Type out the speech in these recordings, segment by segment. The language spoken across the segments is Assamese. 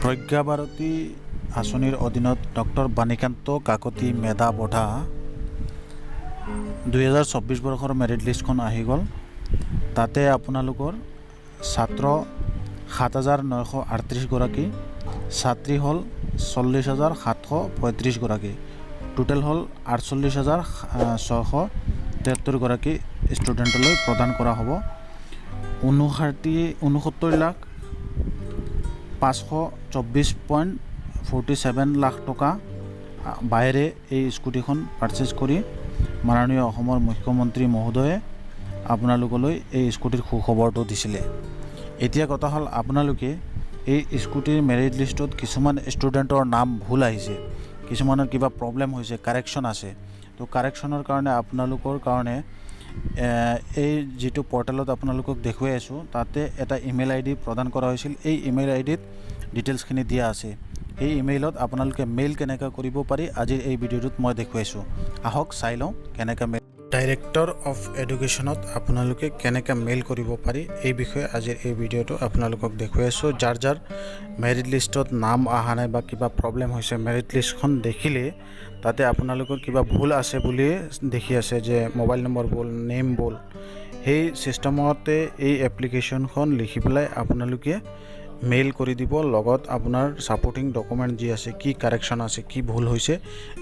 প্ৰজ্ঞা ভাৰতী আঁচনিৰ অধীনত ডক্টৰ বাণীকান্ত কাকতি মেধা বঢ়া 2024 বৰ্ষৰ মেৰিট লিষ্টখন আহি গ'ল। তাতে আপোনালোকৰ ছাত্ৰ 7,938 গৰাকী, ছাত্ৰী হ'ল 40,735 গৰাকী, টোটেল হ'ল 48,673 গৰাকী ষ্টুডেণ্টলৈ প্ৰদান কৰা হ'ব। 69,524.47 লাখ টকা বাইৰে এই স্কুটিখন পাৰচেজ কৰি মাননীয় অসমৰ মুখ্যমন্ত্ৰী মহোদয়ে আপোনালোকলৈ এই স্কুটিৰ সুখবৰটো দিছিলে। এতিয়া কথা হ'ল আপোনালোকে এই স্কুটিৰ মেৰিট লিষ্টত কিছুমান ষ্টুডেণ্টৰ নাম ভুল আহিছে, কিছুমানৰ কিবা প্ৰব্লেম হৈছে, কাৰেকশ্যন আছে। তো কাৰেকশ্যনৰ কাৰণে আপোনালোকৰ কাৰণে এই যিটো পৰ্টেলত আপোনালোকক দেখুৱাই আছোঁ তাতে এটা ইমেইল আইডি প্ৰদান কৰা হৈছিল। এই ইমেইল আইডিত ডিটেইলছখিনি দিয়া আছে। এই ইমেইলত আপোনালোকে মেইল কেনেকৈ কৰিব পাৰি আজিৰ এই ভিডিঅ'টোত মই দেখুৱাইছোঁ। আহক চাই লওঁ কেনেকৈ মেইল। ডাইৰেক্টৰ অফ এডুকেশ্যনত আপোনালোকে কেনেকৈ মেইল কৰিব পাৰি এই বিষয়ে আজিৰ এই ভিডিঅ'টো আপোনালোকক দেখুৱাইছোঁ। যাৰ যাৰ মেৰিট লিষ্টত নাম অহা নাই বা কিবা প্ৰব্লেম হৈছে, মেৰিট লিষ্টখন দেখিলে তাতে আপোনালোকৰ কিবা ভুল আছে বুলিয়ে দেখি আছে যে মোবাইল নম্বৰ ভুল, নেম ভুল, সেই ছিষ্টেমতে এই এপ্লিকেশ্যনখন লিখি পেলাই আপোনালোকে মেইল কৰি দিব। লগত আপোনাৰ ছাপোৰ্টিং ডকুমেণ্ট যি আছে, কি কাৰেকশ্যন আছে, কি ভুল হৈছে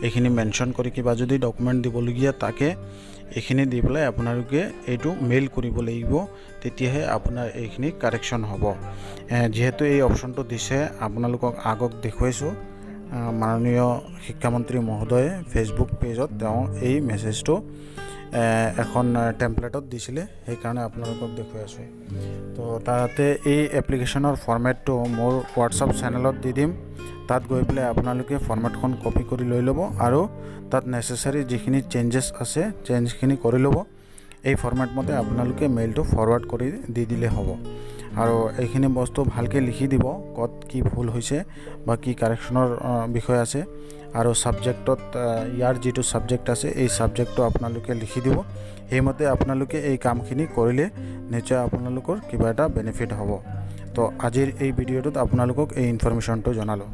এইখিনি মেনশ্যন কৰি কিবা যদি ডকুমেণ্ট দিবলগীয়া তাকে এইখিনি দি পেলাই আপোনালোকে এইটো মেইল কৰিব লাগিব। তেতিয়াহে আপোনাৰ এইখিনি কাৰেকশ্যন হ'ব। যিহেতু এই অপশ্যনটো দিছে আপোনালোকক আগত দেখুৱাইছোঁ, মাননীয় শিক্ষামন্ত্ৰী মহোদয়ে ফেচবুক পেজত তেওঁ এই মেছেজটো এখন টেমপ্লেটত দিছিলে, সেইকাৰণে আপোনালোকক দেখুৱাই আছোঁ। তো তাতে এই এপ্লিকেশ্যনৰ ফৰ্মেটটো মোৰ হোৱাটছআপ চেনেলত দি দিম। তাত গৈ পেলাই আপোনালোকে ফৰ্মেটখন কপি কৰি লৈ ল'ব আৰু তাত নেচেচাৰী যিখিনি চেঞ্জেছ আছে চেঞ্জখিনি কৰি ল'ব। এই ফৰ্মেট মতে আপোনালোকে মেইলটো ফৰৱাৰ্ড কৰি দি দিলে হ'ব। আৰু এইখিনি বস্তু ভালকৈ লিখি দিব, ক'ত কি ভুল হৈছে বা কি কাৰেকশ্যনৰ বিষয় আছে। আৰু ছাবজেক্টত ইয়াৰ যিটো ছাবজেক্ট আছে এই ছাবজেক্টটো আপোনালোকে লিখি দিব। সেইমতে আপোনালোকে এই কামখিনি কৰিলে নিশ্চয় আপোনালোকৰ কিবা এটা বেনিফিট হ'ব। তো আজিৰ এই ভিডিঅ'টোত আপোনালোকক এই ইনফৰমেশ্যনটো জনালোঁ।